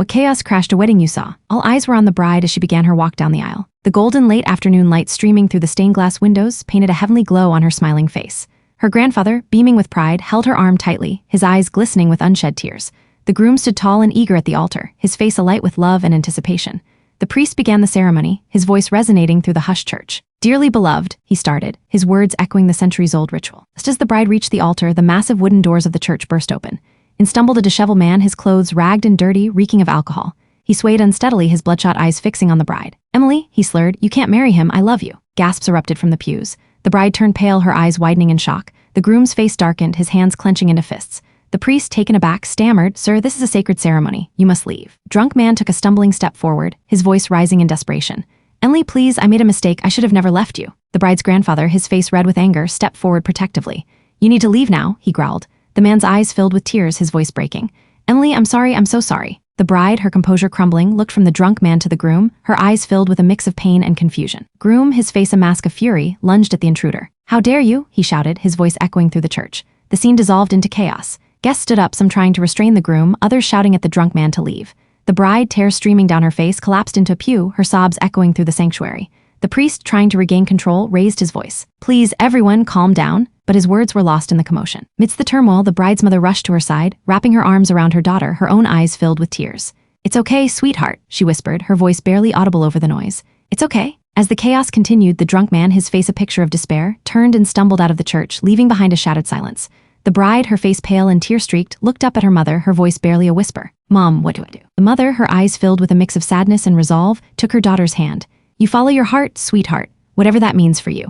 What chaos crashed a wedding you saw? All eyes were on the bride as she began her walk down the aisle. The golden late afternoon light streaming through the stained glass windows painted a heavenly glow on her smiling face. Her grandfather, beaming with pride, held her arm tightly, his eyes glistening with unshed tears. The groom stood tall and eager at the altar, his face alight with love and anticipation. The priest began the ceremony, his voice resonating through the hushed church. "Dearly beloved," he started, his words echoing the centuries-old ritual. Just as the bride reached the altar, the massive wooden doors of the church burst open. In stumbled a disheveled man, his clothes ragged and dirty, reeking of alcohol. He swayed unsteadily, his bloodshot eyes fixing on the bride. "Emily," he slurred, "you can't marry him, I love you." Gasps erupted from the pews. The bride turned pale, her eyes widening in shock. The groom's face darkened, his hands clenching into fists. The priest, taken aback, stammered, "Sir, this is a sacred ceremony. You must leave." Drunk man took a stumbling step forward, his voice rising in desperation. "Emily, please, I made a mistake. I should have never left you." The bride's grandfather, his face red with anger, stepped forward protectively. "You need to leave now," he growled. The man's eyes filled with tears, his voice breaking. "Emily, I'm sorry, I'm so sorry." The bride, her composure crumbling, looked from the drunk man to the groom, her eyes filled with a mix of pain and confusion. Groom, his face a mask of fury, lunged at the intruder. "How dare you?" he shouted, his voice echoing through the church. The scene dissolved into chaos. Guests stood up, some trying to restrain the groom, others shouting at the drunk man to leave. The bride, tears streaming down her face, collapsed into a pew, her sobs echoing through the sanctuary. The priest, trying to regain control, raised his voice. "Please, everyone, calm down," but his words were lost in the commotion. Midst the turmoil, the bride's mother rushed to her side, wrapping her arms around her daughter, her own eyes filled with tears. "It's okay, sweetheart," she whispered, her voice barely audible over the noise. "It's okay." As the chaos continued, the drunk man, his face a picture of despair, turned and stumbled out of the church, leaving behind a shattered silence. The bride, her face pale and tear-streaked, looked up at her mother, her voice barely a whisper. "Mom, what do I do?" The mother, her eyes filled with a mix of sadness and resolve, took her daughter's hand. "You follow your heart, sweetheart, whatever that means for you."